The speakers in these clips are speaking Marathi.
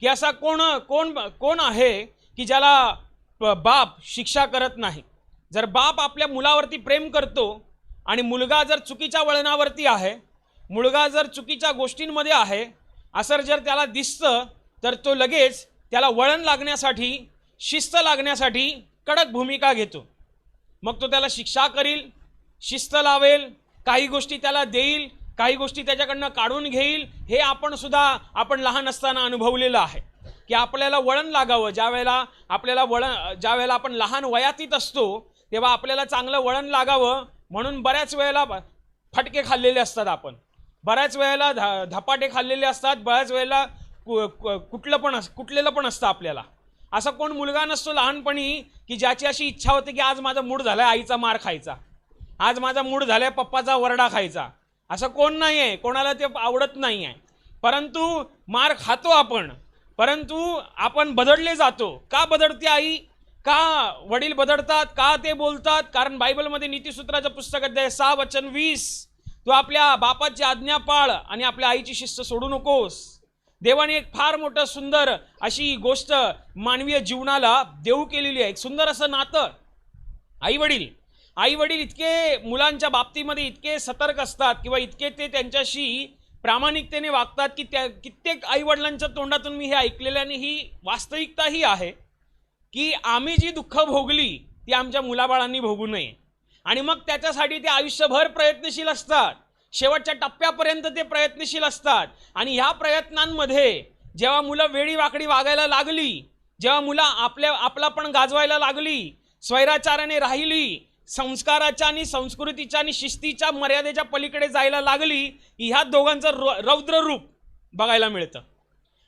की असा कोण कोण कोण आहे की ज्याला बाप शिक्षा करत नाही। जर बाप आपल्या मुलावरती प्रेम करतो आणि मुलगा जर चुकीच्या वळणावरती आहे, मुलगा जर चुकीच्या गोष्टींमध्ये आहे असं जर त्याला दिसतं, तर तो लगेच त्याला वळण लागण्यासाठी, शिस्त लागण्यासाठी कडक भूमिका घेतो। मग तो त्याला शिक्षा करील, शिस्त लावेल, काही गोष्टी त्याला देईल, काही गोष्टी त्याच्याकडनं काढून घेईल। हे आपण लहान असताना अनुभवलेलं आहे की आपल्याला वळण लागावं, ज्या वेळेला आपण लहान वयातीत असतो तेव्हा आपल्याला चांगलं वळण लागावं म्हणून बऱ्याच वेळेला फटके खाल्लेले असतात, आपण बऱ्याच वेळेला धपाटे खाल्लेले असतात, बऱ्याच वेळेला कुठलेलं पण असतं आपल्याला। असा कोण मुलगा नसतो लहानपणी की ज्याची अशी इच्छा होती की आज माझा मूड झालाय आईचा मार खायचा, आज माझा मूड झालाय पप्पाचा वरडा खायचा। असं कोण नाही आहे, कोणाला ते आवडत नाही आहे, परंतु मार खातो आपण, परंतु आपण बदडले जातो। का बदडते आई, का वडील बदडतात, का ते बोलतात? कारण बायबलमध्ये नीतिसूत्राचं पुस्तक अध्याय 6 वचन 20, तू आपल्या बापाची आज्ञा पाळ आणि आपल्या आईची शिस्त सोडू नकोस। देवाने एक फार मोठं सुंदर अशी गोष्ट मानवीय जीवनाला देऊ केलेली आहे, एक सुंदर असं नातं। आई वडील इतके मुलांच्या बाबतीमध्ये इतके सतर्क असतात किंवा इतके ते त्यांच्याशी प्रामाणिकतेने वागतात की कित्येक आई वडिलांच्या तोंडातून मी हे ऐकलेलं आणि ही वास्तविकता ही आहे की आम्ही जी दुःख भोगली ती आमच्या मुलाबाळांनी भोगू नये, आणि मग त्याच्यासाठी ते आयुष्यभर प्रयत्नशील असतात, शेवटच्या टप्प्यापर्यंत ते प्रयत्नशील असतात। आणि ह्या प्रयत्नांमध्ये जेव्हा मुलं वेळी वाकडी वागायला लागली, जेव्हा मुलं आपला पण गाजवायला लागली, स्वैराचाराने राहिली, संस्काराच्या आणि संस्कृतीच्या आणि शिस्तीच्या मर्यादेच्या पलीकडे जायला लागली, ह्या दोघांचं रौद्र रूप बघायला मिळतं।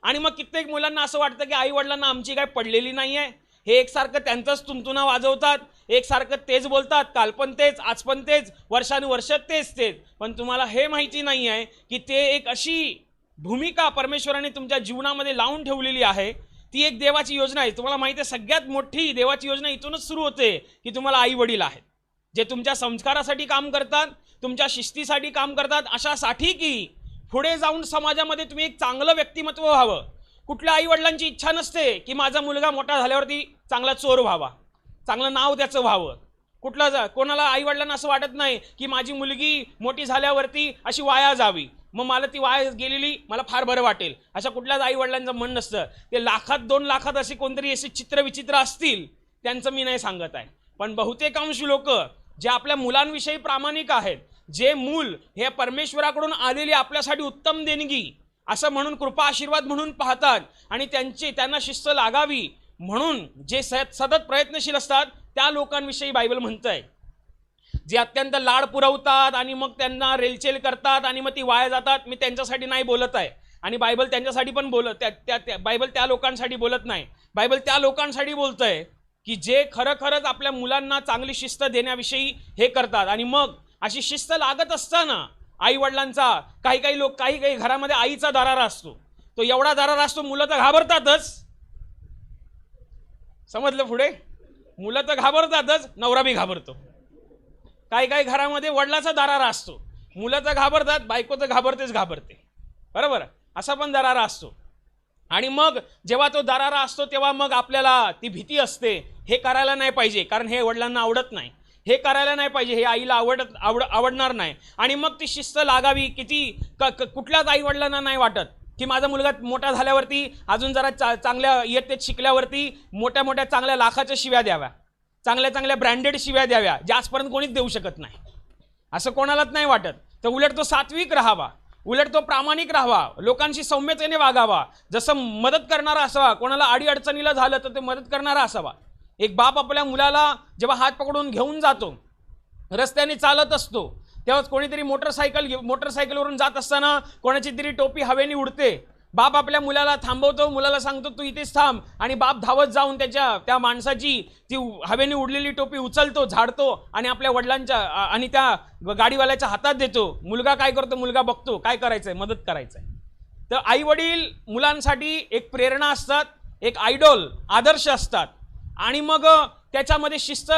आणि मग कित्येक मुलांना असं वाटतं की आई वडिलांना आमची काय पडलेली नाही आहे, हे एकसारखं त्यांचंच तुंतुना वाजवतात, एकसारखं तेच बोलतात, काल पण तेच, आज पण तेच, वर्षानुवर्ष तेच। पण तुम्हाला हे माहिती नाही आहे की ते एक अशी भूमिका परमेश्वराने तुमच्या जीवनामध्ये लावून ठेवलेली आहे, ती एक देवाची योजना आहे। तुम्हाला माहिती आहे सगळ्यात मोठी देवाची योजना इथूनच सुरू होते की तुम्हाला आई वडील आहेत जे तुमच्या संस्कारासाठी काम करतात, तुमच्या शिस्तीसाठी काम करतात, अशासाठी की पुढे जाऊन समाजामध्ये तुम्ही एक चांगलं व्यक्तिमत्व व्हावं। कुठल्या आई वडिलांची इच्छा नसते की माझा मुलगा मोठा झाल्यावरती चांगला चोर व्हावा, चांगलं नाव त्याचं व्हावं। कोणाला आई वडिलांना असं वाटत नाही की माझी मुलगी मोठी झाल्यावरती अशी वाया जावी, मग मला ती वाया गेलेली मला फार बरं वाटेल, अशा कुठल्याच आई वडिलांचं मन नसतं। ते लाखात 2 लाखात असे कोणतरी असे चित्रविचित्र असतील, त्यांचं मी नाही सांगत आहे, पण बहुतेकांश लोक जे आपल्या मुलांविषयी प्रामाणिक आहेत, जे मूल हे परमेश्वराकडून आलेली आपल्यासाठी उत्तम देणगी असं म्हणून कृपा आशीर्वाद म्हणून पाहतात आणि त्यांना शिस्त लागावी म्हणून जे सतत प्रयत्नशील असतात, त्या लोकांविषयी बायबल म्हणतंय जे अत्यंत लाड पुरवतात आणि मग त्यांना रेलचेल करतात आणि मग ती वाया जातात। मी त्यांच्यासाठी नाही बोलत आहे आणि बायबल त्यांच्यासाठी पण बायबल त्या लोकांसाठी बोलत नाही, बायबल त्या लोकांसाठी बोलतंय की जे खरंच आपल्या मुलांना चांगली शिस्त देण्याविषयी हे करतात। आणि मग अशी शिस्त लागत असताना आई वडिलांचा काही घरामध्ये आईचा दरारा असतो, तो एवढा दरारा असतो मुलं तर घाबरतातच, समजलं पुढे, मुलं तर घाबरतातच, नवरा बी घाबरतो। काही घरामध्ये वडिलाचा दरारा असतो, मुलं तर घाबरतात, बायको तर घाबरते, बरोबर, असा पण दरारा असतो। आणि मग जेव्हा तो दरारा असतो तेव्हा मग आपल्याला ती भीती असते, हे करायला नाही पाहिजे कारण हे वडिलांना आवडत नाही, हे करायला नाही पाहिजे, हे आईला आवडणार नाही। आणि मग ती शिस्त लागावी कुठल्याच आई वडिलांना नाही वाटत की माझा मुलगा मोठा झाल्यावरती अजून जरा चांगल्या इयत्तेत शिकल्यावरती मोठ्या चांगल्या लाखाच्या शिव्या द्याव्या, चांगल्या ब्रँडेड शिव्या द्याव्या, जे आजपर्यंत कोणीच देऊ शकत नाही, असं कोणालाच नाही वाटत। तर उलट तो सात्विक राहावा, उलट तो प्रामाणिक राहावा, लोकांशी सौम्यतेने वागावा, जसं मदत करणारा असावा, कोणाला अडीअडचणीला झालं तर ते मदत करणारा असावा। एक बाप आपल्या मुलाला जेव्हा हात पकडून घेऊन जातो, रस्त्याने चालत असतो, तेव्हा कोणीतरी मोटरसायकलवरून जात असताना कोणाची तरी टोपी हवेने उडते, बाप आपल्या मुलाला थांबवतो, मुलाला सांगतो तू इथेच थांब, आणि बाप धावत जाऊन त्या माणसाची ती हवेने उडलेली टोपी उचलतो, झाडतो आणि आपल्या वडिलांच्या आणि त्या गाडीवाल्याच्या हातात देतो। मुलगा काय करतो, मुलगा बघतो काय करायचंय, मदत करायचंय। तर आई वडील मुलांसाठी एक प्रेरणा असतात, एक आयडॉल आदर्श असतात, आणि मग त्याच्यामध्ये शिस्त